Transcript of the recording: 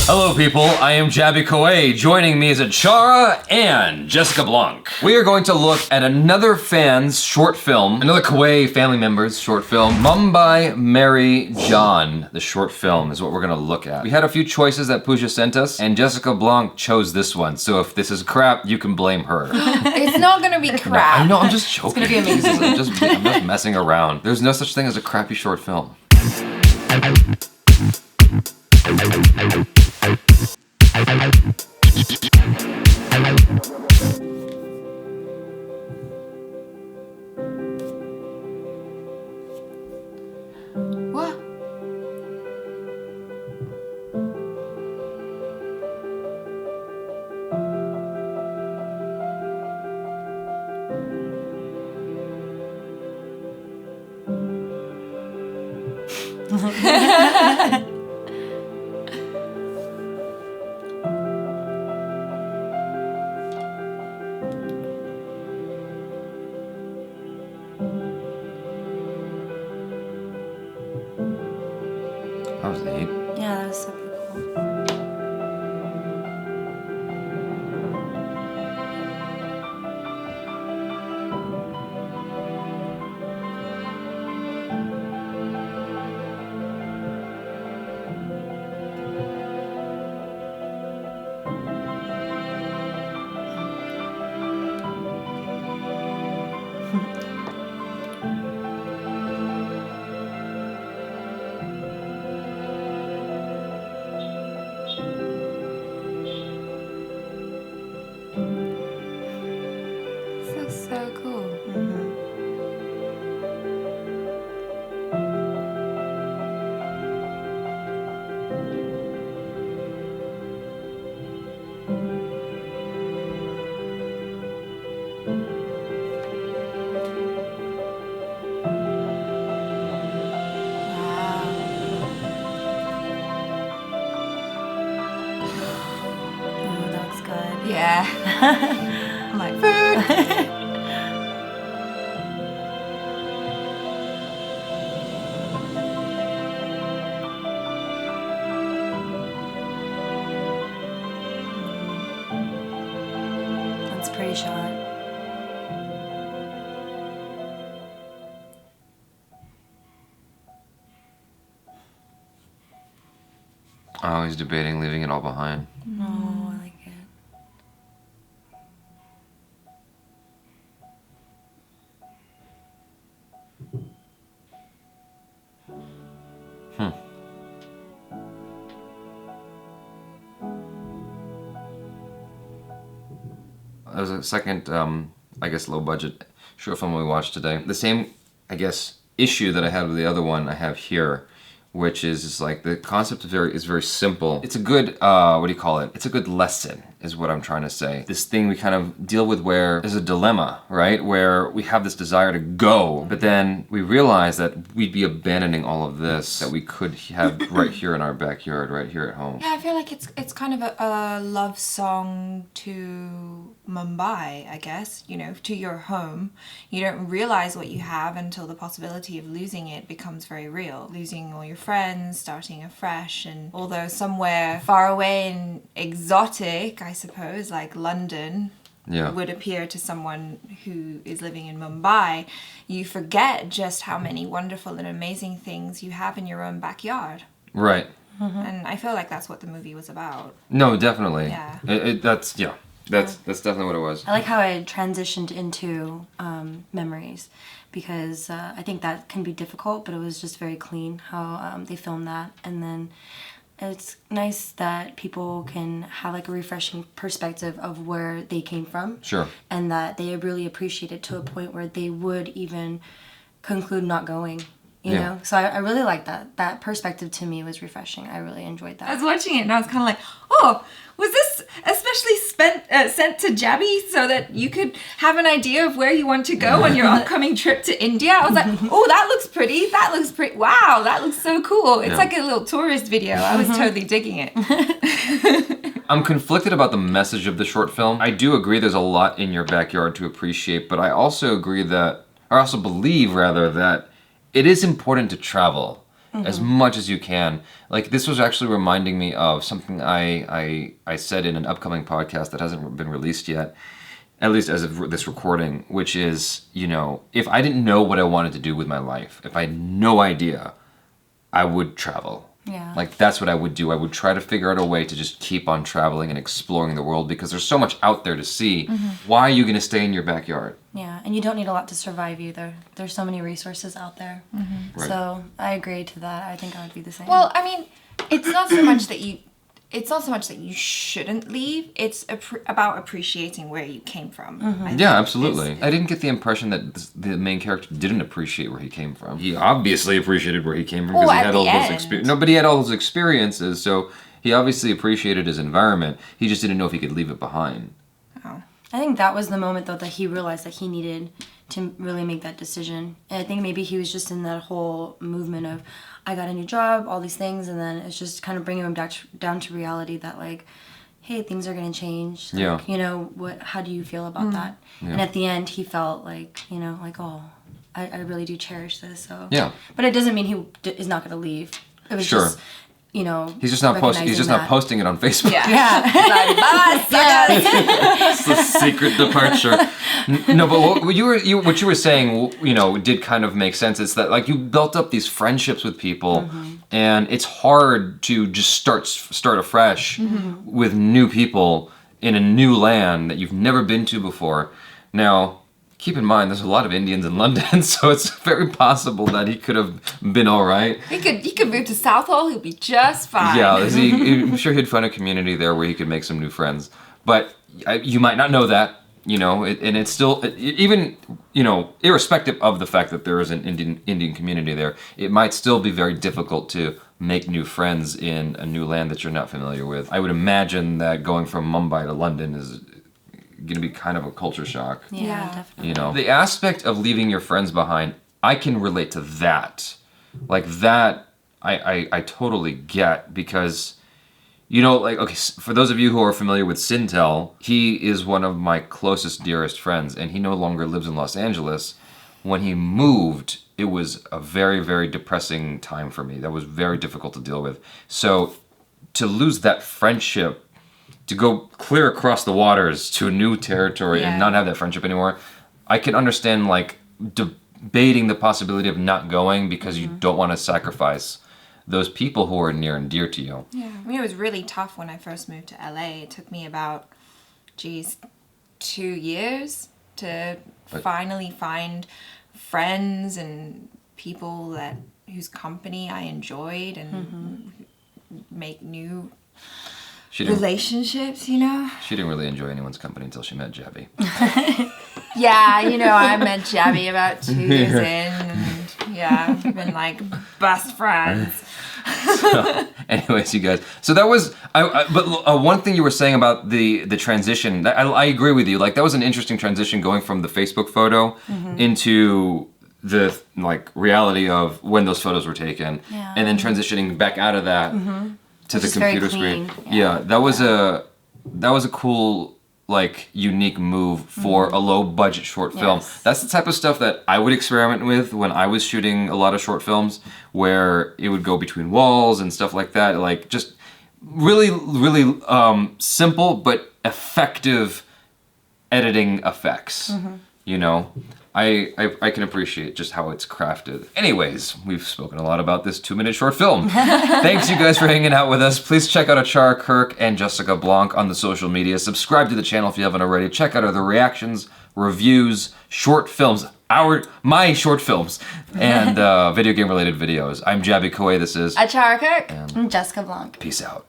Hello people, I am JABY KOAY. Joining me is ACHARA and Jessica BLANC. We are going to look at another fan's short film, another KOAY family member's short film, Mumbai Meri Jaan. The short film is what we're gonna look at. We had a few choices that Pooja sent us, and Jessica BLANC chose this one. So if this is crap, you can blame her. It's not gonna be crap. No, I know, I'm just joking. It's gonna be amazing. I'm just messing around. There's no such thing as a crappy short film. What? That was neat. Yeah, that was super cool. This is so cool. Ooh, that looks good. Yeah. I'm like, food. That's a pretty shot. Oh, he's debating leaving it all behind. No, I like it. There's a second, I guess, low budget short film we watched today. The same, I guess, issue that I had with the other one I have here, which is like the concept is very simple. It's a good, what do you call it? It's a good lesson, is what I'm trying to say. This thing we kind of deal with where there's a dilemma, right? Where we have this desire to go, but then we realize that we'd be abandoning all of this that we could have right here in our backyard, right here at home. Yeah, I feel like it's kind of a love song to Mumbai, I guess, you know, to your home. You don't realize what you have until the possibility of losing it becomes very real. Losing all your friends, starting afresh, and although somewhere far away and exotic, I suppose, like London, Yeah. would appear to someone who is living in Mumbai, you forget just how many wonderful and amazing things you have in your own backyard. Right. And I feel like that's what the movie was about. No, definitely. Yeah. That's definitely what it was. I like how it transitioned into memories, because I think that can be difficult, but it was just very clean how they filmed that. And then it's nice that people can have like a refreshing perspective of where they came from. Sure. And that they really appreciate it to a point where they would even conclude not going. You Yeah. know, so I really like that. That perspective to me was refreshing. I really enjoyed I was that. watching it and I was kind of like, oh, was this especially sent to JABY so that you could have an idea of where you want to go on your upcoming trip to India? I was like, oh, that looks pretty. That looks pretty. Wow, that looks so cool. It's Yeah. like a little tourist video. I was totally digging it. I'm conflicted about the message of the short film. I do agree there's a lot in your backyard to appreciate, but I also agree that, or also believe rather, that it is important to travel. as much as you can. Like, this was actually reminding me of something I said in an upcoming podcast that hasn't been released yet, at least as of this recording, which is, you know, if I didn't know what I wanted to do with my life, if I had no idea, I would travel. Yeah. Like, that's what I would do. I would try to figure out a way to just keep on traveling and exploring the world, because there's so much out there to see. Why are you going to stay in your backyard? Yeah, and you don't need a lot to survive either. There's so many resources out there. Right. So I agree to that. I think I would be the same. Well, I mean, it's not so much that you shouldn't leave. It's about appreciating where you came from. I think Yeah, absolutely. I didn't get the impression that the main character didn't appreciate where he came from. He obviously appreciated where he came from because he at had the all those end. experiences. No, but he had all those experiences, so he obviously appreciated his environment. He just didn't know if he could leave it behind. Oh. I think that was the moment, though, that he realized that he needed to really make that decision. And I think maybe he was just in that whole movement of, I got a new job, all these things, and then it's just kind of bringing him down to reality that, like, hey, things are going to change. Like, Yeah. you know, how do you feel about that? Yeah. And at the end, he felt like, you know, like, oh, I really do cherish this. So Yeah. But it doesn't mean he is not going to leave. It was Sure. just, you know, He's just not posting. He's just not recognizing posting it on Facebook. Yeah. that. It's the secret departure. No, but what you were saying, you know, did kind of make sense. It's that, like, you built up these friendships with people, and it's hard to just start afresh with new people in a new land that you've never been to before. Now, keep in mind, there's a lot of Indians in London, so it's very possible that he could have been all right. He could move to Southall. He'd be just fine. Yeah, I'm sure he'd find a community there where he could make some new friends. But you might not know that, you know, and it's still, even, you know, irrespective of the fact that there is an Indian community there, it might still be very difficult to make new friends in a new land that you're not familiar with. I would imagine that going from Mumbai to London is going to be kind of a culture shock. Yeah, definitely. You know, the aspect of leaving your friends behind, I can relate to that. Like, that, I totally get, because, you know, like, okay, for those of you who are familiar with Sintel, he is one of my closest, dearest friends, and he no longer lives in Los Angeles. When he moved, it was a very, very depressing time for me. That was very difficult to deal with. So to lose that friendship, to go clear across the waters to a new territory and not have that friendship anymore, I can understand, like, debating the possibility of not going because you don't want to sacrifice those people who are near and dear to you. Yeah, I mean, it was really tough when I first moved to LA. It took me about, 2 years to finally find friends and people whose company I enjoyed and make new relationships, you know? She didn't really enjoy anyone's company until she met JABY. Yeah, you know, I met JABY about 2 years in, and yeah, we've been like best friends. So, anyways, you guys. So that was, but one thing you were saying about the transition, I agree with you. Like, that was an interesting transition, going from the Facebook photo into the, like, reality of when those photos were taken, and then transitioning back out of that to the computer screen. Yeah, that was a cool, like, unique move for a low budget short film. That's the type of stuff that I would experiment with when I was shooting a lot of short films, where it would go between walls and stuff like that. Like, just really, really simple but effective editing effects. You know, I can appreciate just how it's crafted. Anyways, we've spoken a lot about this 2-minute short film. Thanks, you guys, for hanging out with us. Please check out ACHARA, KIRK, and Jessica Blanc on the social media. Subscribe to the channel if you haven't already. Check out other reactions, reviews, short films, my short films, and video game related videos. I'm JABY KOAY. This is ACHARA, KIRK. And Jessica Blanc. Peace out.